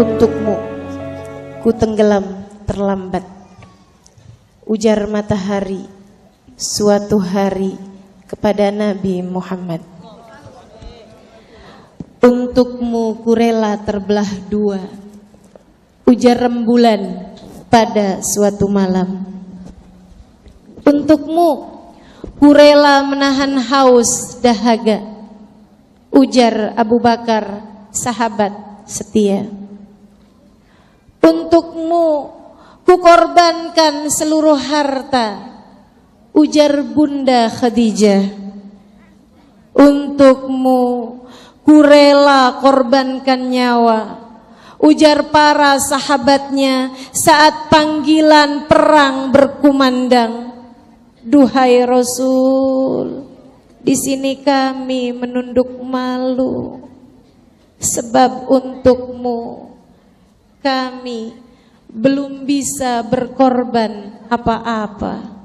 Untukmu ku tenggelam terlambat, ujar matahari suatu hari kepada Nabi Muhammad. Untukmu ku rela terbelah dua, ujar rembulan pada suatu malam. Untukmu ku rela menahan haus dahaga, ujar Abu Bakar sahabat setia. Untukmu ku korbankan seluruh harta, ujar Bunda Khadijah. Untukmu ku rela korbankan nyawa, ujar para sahabatnya saat panggilan perang berkumandang. Duhai Rasul, di sini kami menunduk malu, sebab untukmu kami belum bisa berkorban apa-apa.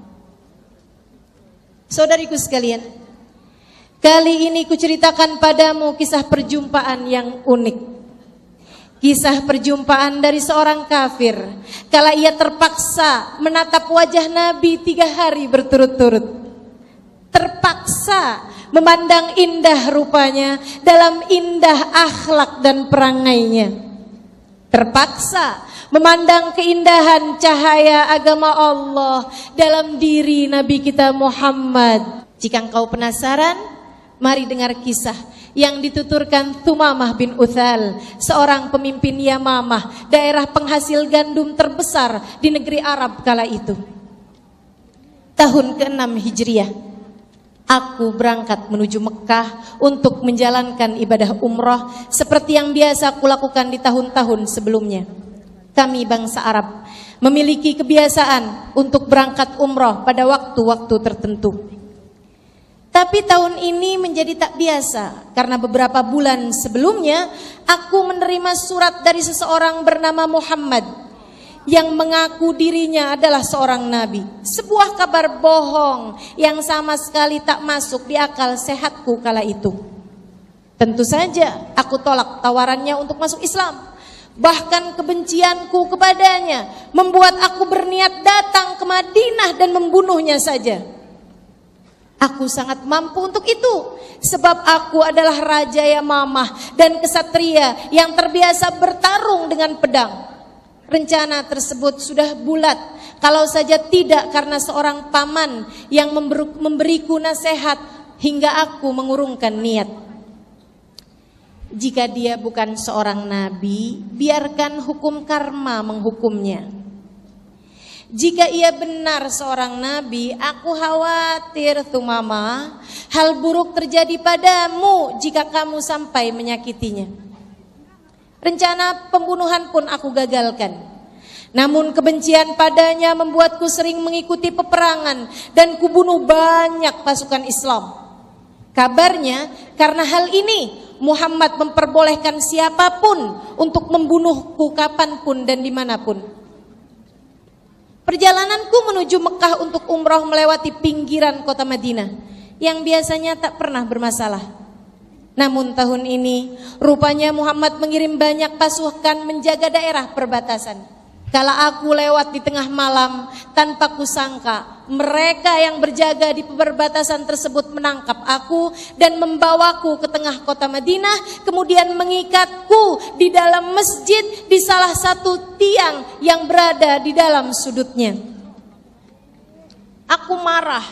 Saudariku sekalian, kali ini kuceritakan padamu kisah perjumpaan yang unik. Kisah perjumpaan dari seorang kafir kala ia terpaksa menatap wajah Nabi 3 hari berturut-turut. Terpaksa memandang indah rupanya dalam indah akhlak dan perangainya. Terpaksa memandang keindahan cahaya agama Allah dalam diri Nabi kita Muhammad. Jika engkau penasaran, mari dengar kisah yang dituturkan Thumamah bin Uthal, seorang pemimpin Yamamah, daerah penghasil gandum terbesar di negeri Arab kala itu. Tahun ke-6 Hijriah, aku berangkat menuju Mekah untuk menjalankan ibadah umroh seperti yang biasa kulakukan di tahun-tahun sebelumnya. Kami bangsa Arab memiliki kebiasaan untuk berangkat umroh pada waktu-waktu tertentu. Tapi tahun ini menjadi tak biasa karena beberapa bulan sebelumnya aku menerima surat dari seseorang bernama Muhammad yang mengaku dirinya adalah seorang nabi. Sebuah kabar bohong yang sama sekali tak masuk di akal sehatku kala itu. Tentu saja aku tolak tawarannya untuk masuk Islam. Bahkan kebencianku kepadanya membuat aku berniat datang ke Madinah dan membunuhnya saja. Aku sangat mampu untuk itu, sebab aku adalah Raja Yamamah dan kesatria yang terbiasa bertarung dengan pedang. Rencana tersebut sudah bulat, kalau saja tidak karena seorang paman yang memberiku nasihat hingga aku mengurungkan niat. Jika dia bukan seorang nabi, biarkan hukum karma menghukumnya. Jika ia benar seorang nabi, aku khawatir Thumamah, hal buruk terjadi padamu jika kamu sampai menyakitinya. Rencana pembunuhan pun aku gagalkan. Namun kebencian padanya membuatku sering mengikuti peperangan dan kubunuh banyak pasukan Islam. Kabarnya karena hal ini Muhammad memperbolehkan siapapun untuk membunuhku kapanpun dan dimanapun. Perjalananku menuju Mekah untuk umroh melewati pinggiran kota Madinah yang biasanya tak pernah bermasalah. Namun tahun ini rupanya Muhammad mengirim banyak pasukan menjaga daerah perbatasan. Kala aku lewat di tengah malam, tanpa kusangka mereka yang berjaga di perbatasan tersebut menangkap aku dan membawaku ke tengah kota Madinah, kemudian mengikatku di dalam masjid di salah satu tiang yang berada di dalam sudutnya. Aku marah,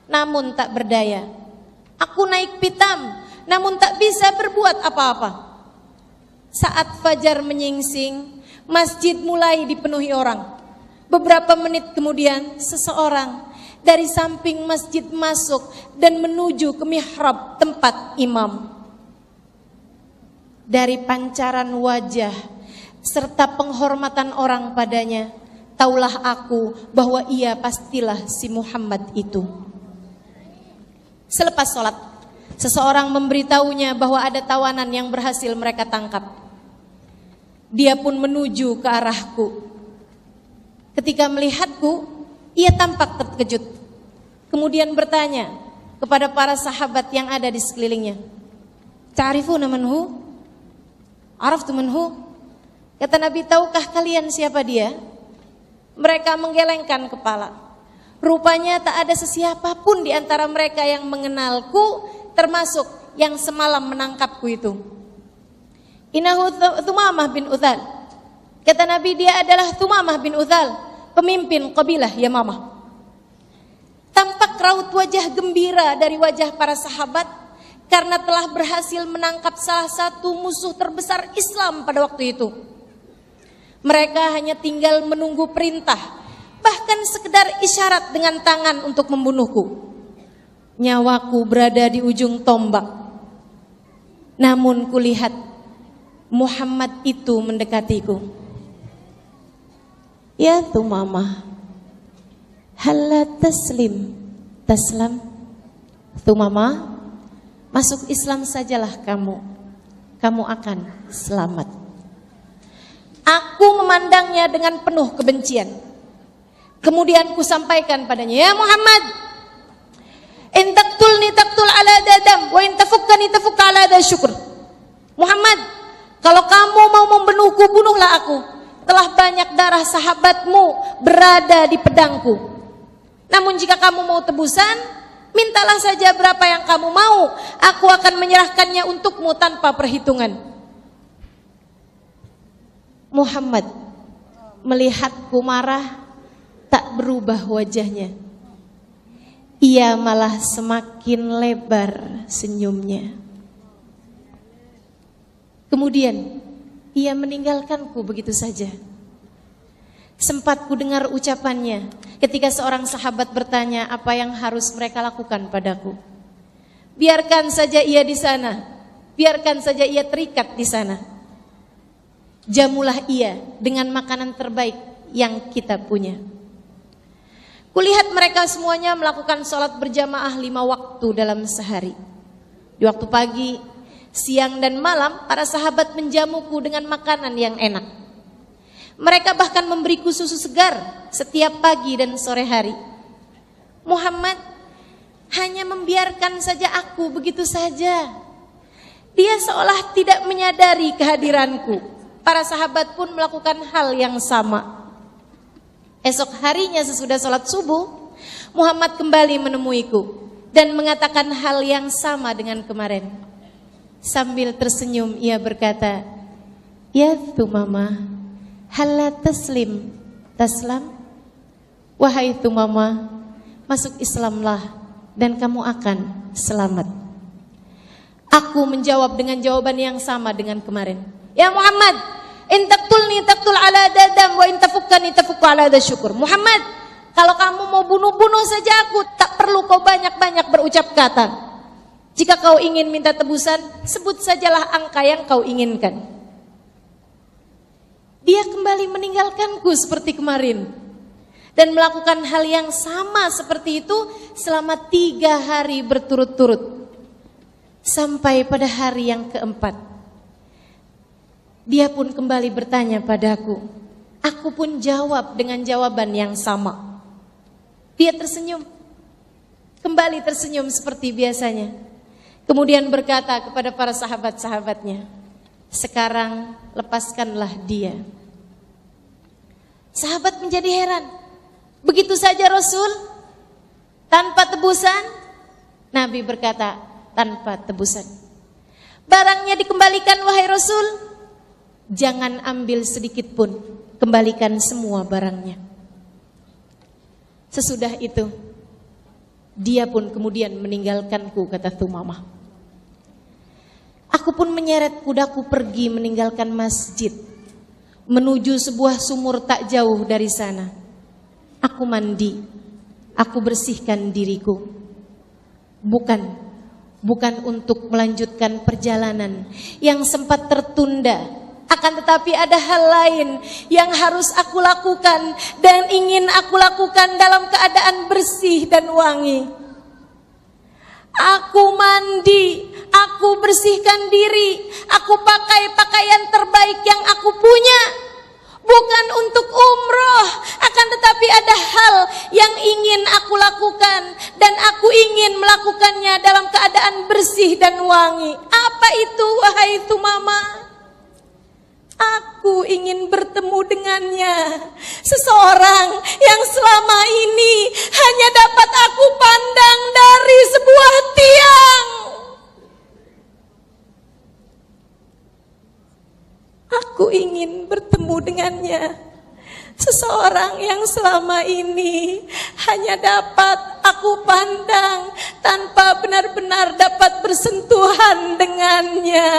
namun tak berdaya. Aku naik pitam, namun tak bisa berbuat apa-apa. Saat fajar menyingsing, masjid mulai dipenuhi orang. Beberapa menit kemudian seseorang dari samping masjid masuk dan menuju ke mihrab tempat imam. Dari pancaran wajah serta penghormatan orang padanya, taulah aku bahwa ia pastilah si Muhammad itu. Selepas sholat, seseorang memberitahunya bahwa ada tawanan yang berhasil mereka tangkap. Dia pun menuju ke arahku. Ketika melihatku, ia tampak terkejut. Kemudian bertanya kepada para sahabat yang ada di sekelilingnya, "Ta'rifuna man hu?" "Araftu man hu?" Kata Nabi, tahukah kalian siapa dia? Mereka menggelengkan kepala. Rupanya tak ada sesiapa pun di antara mereka yang mengenalku, termasuk yang semalam menangkapku itu. Innahu Thumamah bin Uthal. Kata Nabi, dia adalah Thumamah bin Uthal, pemimpin kabilah Yamamah. Tampak raut wajah gembira dari wajah para sahabat karena telah berhasil menangkap salah satu musuh terbesar Islam pada waktu itu. Mereka hanya tinggal menunggu perintah, bahkan sekedar isyarat dengan tangan untuk membunuhku. Nyawaku berada di ujung tombak. Namun kulihat Muhammad itu mendekatiku. Ya Thumamah, halla taslim taslam. Thumamah, masuk Islam sajalah kamu akan selamat. Aku memandangnya dengan penuh kebencian. Kemudian ku sampaikan padanya, ya Muhammad, in taqtulni taqtul ala dadam, wa in tafukkani tafuk ala da syukur. Muhammad, kalau kamu mau membunuhku, bunuhlah aku. Telah banyak darah sahabatmu berada di pedangku. Namun jika kamu mau tebusan, mintalah saja berapa yang kamu mau. Aku akan menyerahkannya untukmu tanpa perhitungan. Muhammad melihatku marah, tak berubah wajahnya. Ia malah semakin lebar senyumnya. Kemudian ia meninggalkanku begitu saja. Sempat ku dengar ucapannya ketika seorang sahabat bertanya apa yang harus mereka lakukan padaku. Biarkan saja ia di sana, biarkan saja ia terikat di sana. Jamulah ia dengan makanan terbaik yang kita punya. Kulihat mereka semuanya melakukan sholat berjamaah 5 waktu dalam sehari. Di waktu pagi, siang dan malam para sahabat menjamuku dengan makanan yang enak. Mereka bahkan memberiku susu segar setiap pagi dan sore hari. Muhammad hanya membiarkan saja aku begitu saja. Dia seolah tidak menyadari kehadiranku. Para sahabat pun melakukan hal yang sama. Esok harinya sesudah sholat subuh, Muhammad kembali menemuiku dan mengatakan hal yang sama dengan kemarin. Sambil tersenyum ia berkata, ya Thumamah, halla taslim taslam. Wahai Thumamah, masuk Islamlah dan kamu akan selamat. Aku menjawab dengan jawaban yang sama dengan kemarin. Ya Muhammad, in taqtulni taqtul ala dadam, wa in tafukkani tafukku ala da syukur. Muhammad, kalau kamu mau bunuh saja aku, tak perlu kau banyak-banyak berucap kata. Jika kau ingin minta tebusan, sebut sajalah angka yang kau inginkan. Dia kembali meninggalkanku seperti kemarin dan melakukan hal yang sama seperti itu selama 3 hari berturut-turut. Sampai pada hari yang keempat, dia pun kembali bertanya padaku. Aku pun jawab dengan jawaban yang sama. Dia tersenyum, kembali tersenyum seperti biasanya. Kemudian berkata kepada para sahabat-sahabatnya, sekarang lepaskanlah dia. Sahabat menjadi heran. Begitu saja Rasul? Tanpa tebusan? Nabi berkata, tanpa tebusan. Barangnya dikembalikan wahai Rasul? Jangan ambil sedikit pun, kembalikan semua barangnya. Sesudah itu, dia pun kemudian meninggalkanku, kata Thumamah. Aku pun menyeret kudaku pergi meninggalkan masjid, menuju sebuah sumur tak jauh dari sana. Aku mandi, aku bersihkan diriku. Bukan untuk melanjutkan perjalanan yang sempat tertunda. Akan tetapi ada hal lain yang harus aku lakukan dan ingin aku lakukan dalam keadaan bersih dan wangi. Aku mandi, aku bersihkan diri, aku pakai pakaian terbaik yang aku punya. Bukan untuk umroh, akan tetapi ada hal yang ingin aku lakukan dan aku ingin melakukannya dalam keadaan bersih dan wangi. Apa itu wahai Thumamah? Aku ingin bertemu dengannya, seseorang yang selama ini hanya dapat aku pandang dari sebuah tiang. Aku ingin bertemu dengannya, seseorang yang selama ini hanya dapat aku pandang tanpa benar-benar dapat bersentuhan dengannya.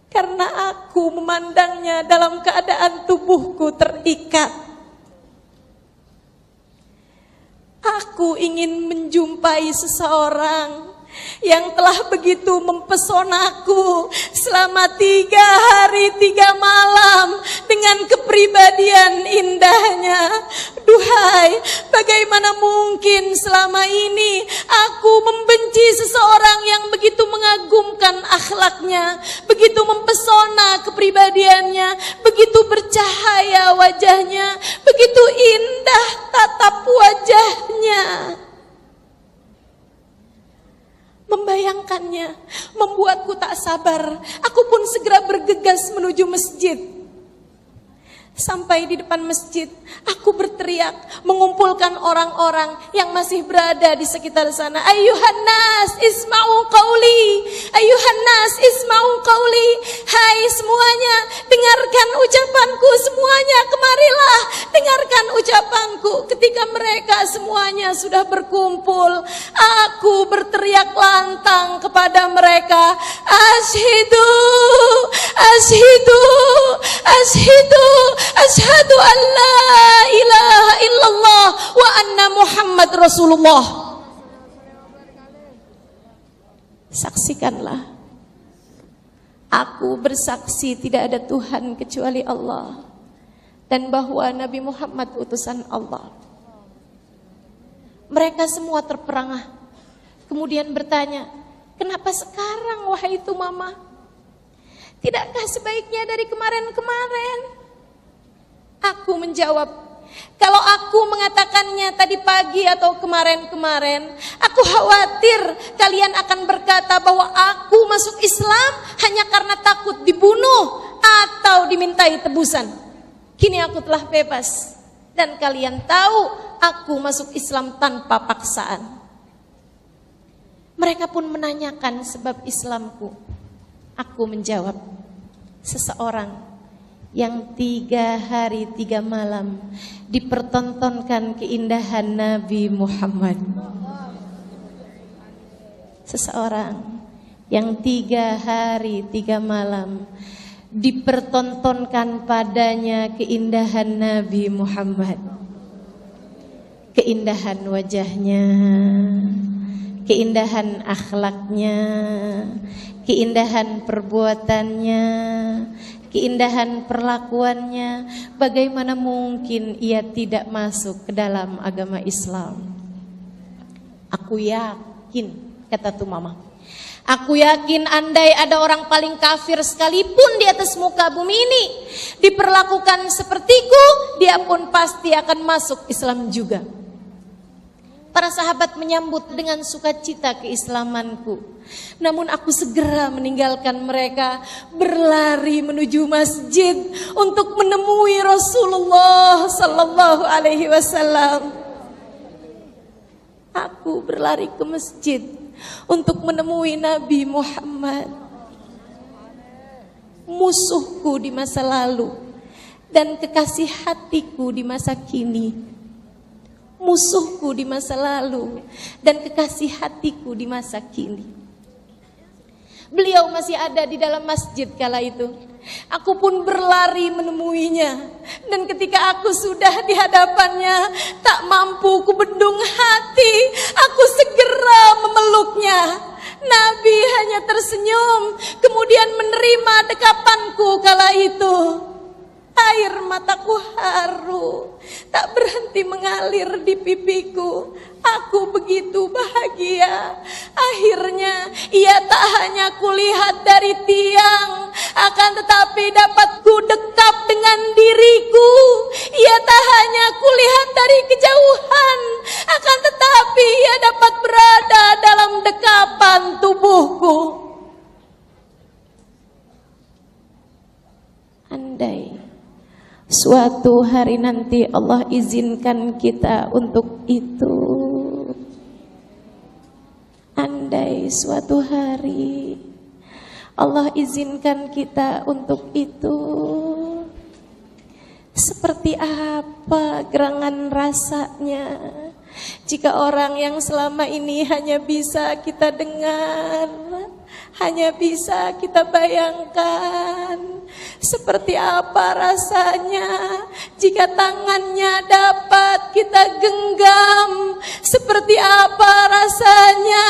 Karena aku memandangnya dalam keadaan tubuhku terikat. Aku ingin menjumpai seseorang yang telah begitu mempesonaku selama 3 hari 3 malam dengan kepribadian indahnya. Duhai, bagaimana mungkin selama ini aku membenci seseorang yang begitu mengagumkan akhlaknya, begitu mempesona kepribadiannya, begitu bercahaya wajahnya, begitu indah tatap wajahnya. Membayangkannya membuatku tak sabar. Aku pun segera bergegas menuju masjid. Sampai di depan masjid, aku berteriak mengumpulkan orang-orang yang masih berada di sekitar sana. Ayyuhan nas isma'u qauli, ayyuhan nas isma'u qauli. Hai semuanya, dengarkan ucapanku semuanya, kemarilah dengarkan ucapanku. Ketika mereka semuanya sudah berkumpul, aku berteriak lantang kepada mereka, Asyhadu, asyhadu, asyhadu, asyhadu an la ilaha illallah wa anna Muhammad Rasulullah. Saksikanlah, aku bersaksi tidak ada Tuhan kecuali Allah, dan bahwa Nabi Muhammad utusan Allah. Mereka semua terperangah, kemudian bertanya, kenapa sekarang wahai itu mama? Tidakkah sebaiknya dari kemarin-kemarin? Aku menjawab, kalau aku mengatakannya tadi pagi atau kemarin-kemarin, aku khawatir kalian akan berkata bahwa aku masuk Islam hanya karena takut dibunuh atau dimintai tebusan. Kini aku telah bebas dan kalian tahu aku masuk Islam tanpa paksaan. Mereka pun menanyakan sebab Islamku. Aku menjawab, seseorang yang 3 hari 3 malam dipertontonkan keindahan Nabi Muhammad. Seseorang yang 3 hari 3 malam dipertontonkan padanya keindahan Nabi Muhammad. Keindahan wajahnya, keindahan akhlaknya, keindahan perbuatannya, keindahan perlakuannya. Bagaimana mungkin ia tidak masuk ke dalam agama Islam? Aku yakin, kata tu mama, aku yakin andai ada orang paling kafir sekalipun di atas muka bumi ini diperlakukan sepertiku, dia pun pasti akan masuk Islam juga. Para sahabat menyambut dengan sukacita keislamanku. Namun aku segera meninggalkan mereka, berlari menuju masjid untuk menemui Rasulullah sallallahu alaihi wasallam. Aku berlari ke masjid untuk menemui Nabi Muhammad, musuhku di masa lalu dan kekasih hatiku di masa kini. Musuhku di masa lalu dan kekasih hatiku di masa kini. Beliau masih ada di dalam masjid kala itu. Aku pun berlari menemuinya, dan ketika aku sudah di hadapannya, tak mampu kubendung hati, aku segera memeluknya. Nabi hanya tersenyum, kemudian menerima dekapanku kala itu. Air mataku haru, tak berhenti mengalir di pipiku. Aku begitu bahagia. Akhirnya ia tak hanya kulihat dari tiang, akan tetapi dapat ku dekap dengan diriku. Ia tak hanya kulihat dari kejauhan, akan tetapi ia dapat berada dalam dekapan tubuhku. suatu hari nanti Allah izinkan kita untuk itu. Andai suatu hari Allah izinkan kita untuk itu, seperti apa gerangan rasanya jika orang yang selama ini hanya bisa kita dengar, hanya bisa kita bayangkan. Seperti apa rasanya jika tangannya dapat kita genggam, seperti apa rasanya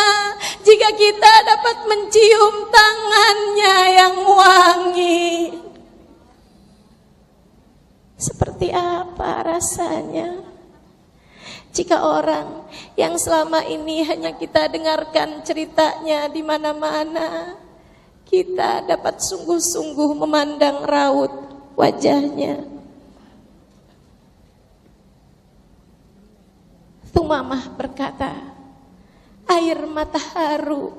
jika kita dapat mencium tangannya yang wangi. Seperti apa rasanya jika orang yang selama ini hanya kita dengarkan ceritanya di mana-mana, kita dapat sungguh-sungguh memandang raut wajahnya. Tumamah berkata, air mata haru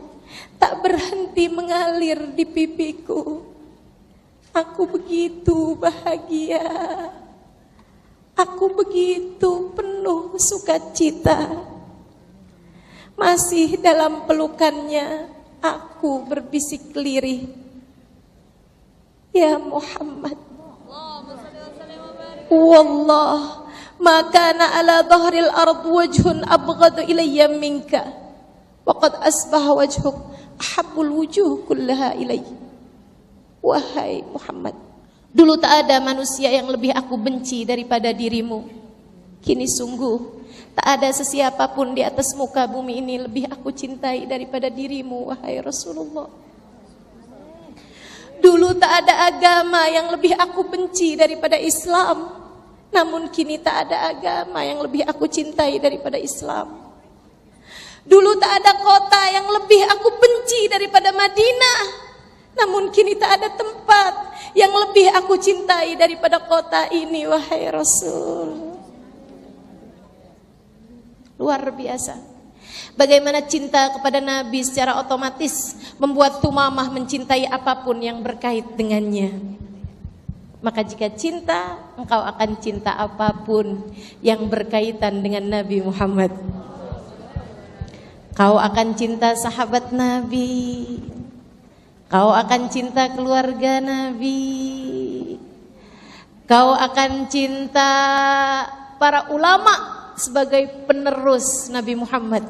tak berhenti mengalir di pipiku. Aku begitu bahagia, aku begitu penuh sukacita. Masih dalam pelukannya aku berbisik lirih, ya Muhammad, wallah ma kana ala dhahril ard wajhun abghadu ilayya minka wa qad asbaha wajhuk ahabbul wujuh kullaha ilayya. Wahai Muhammad, dulu tak ada manusia yang lebih aku benci daripada dirimu. Kini sungguh tak ada sesiapa pun di atas muka bumi ini lebih aku cintai daripada dirimu, wahai Rasulullah. Dulu tak ada agama yang lebih aku benci daripada Islam, namun kini tak ada agama yang lebih aku cintai daripada Islam. Dulu tak ada kota yang lebih aku benci daripada Madinah, namun kini tak ada tempat yang lebih aku cintai daripada kota ini, wahai Rasul. Luar biasa. Bagaimana cinta kepada Nabi secara otomatis membuat Tumamah mencintai apapun yang berkait dengannya. Maka jika cinta, engkau akan cinta apapun yang berkaitan dengan Nabi Muhammad. Kau akan cinta sahabat Nabi, kau akan cinta keluarga Nabi, kau akan cinta para ulama sebagai penerus Nabi Muhammad.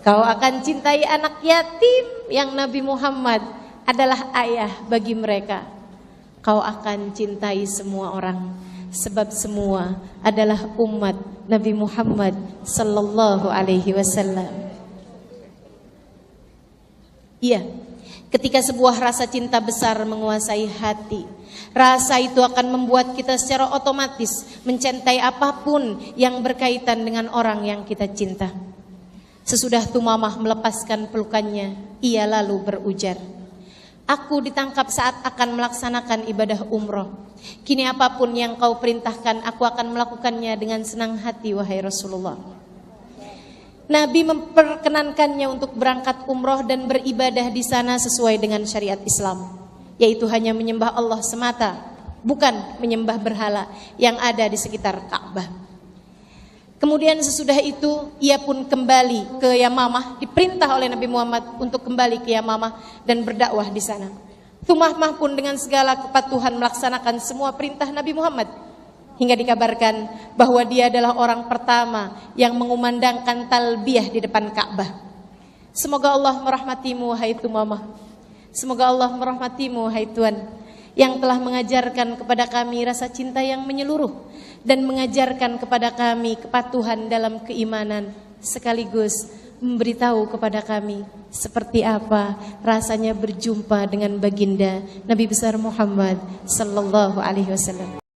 Kau akan cintai anak yatim yang Nabi Muhammad adalah ayah bagi mereka. Kau akan cintai semua orang, sebab semua adalah umat Nabi Muhammad sallallahu alaihi wasallam. Iya, ketika sebuah rasa cinta besar menguasai hati, rasa itu akan membuat kita secara otomatis mencintai apapun yang berkaitan dengan orang yang kita cinta. Sesudah Tumamah melepaskan pelukannya, ia lalu berujar, aku ditangkap saat akan melaksanakan ibadah umroh. Kini apapun yang kau perintahkan, aku akan melakukannya dengan senang hati, wahai Rasulullah. Nabi memperkenankannya untuk berangkat umroh dan beribadah di sana sesuai dengan syariat Islam, yaitu hanya menyembah Allah semata, bukan menyembah berhala yang ada di sekitar Ka'bah. Kemudian sesudah itu ia pun kembali ke Yamamah, diperintah oleh Nabi Muhammad untuk kembali ke Yamamah dan berdakwah di sana. Tumamah pun dengan segala kepatuhan melaksanakan semua perintah Nabi Muhammad, hingga dikabarkan bahwa dia adalah orang pertama yang mengumandangkan talbiyah di depan Ka'bah. Semoga Allah merahmatimu, hai Tumamah. Semoga Allah merahmatimu, hai Tuhan, yang telah mengajarkan kepada kami rasa cinta yang menyeluruh dan mengajarkan kepada kami kepatuhan dalam keimanan, sekaligus memberitahu kepada kami seperti apa rasanya berjumpa dengan baginda Nabi besar Muhammad sallallahu alaihi wasallam.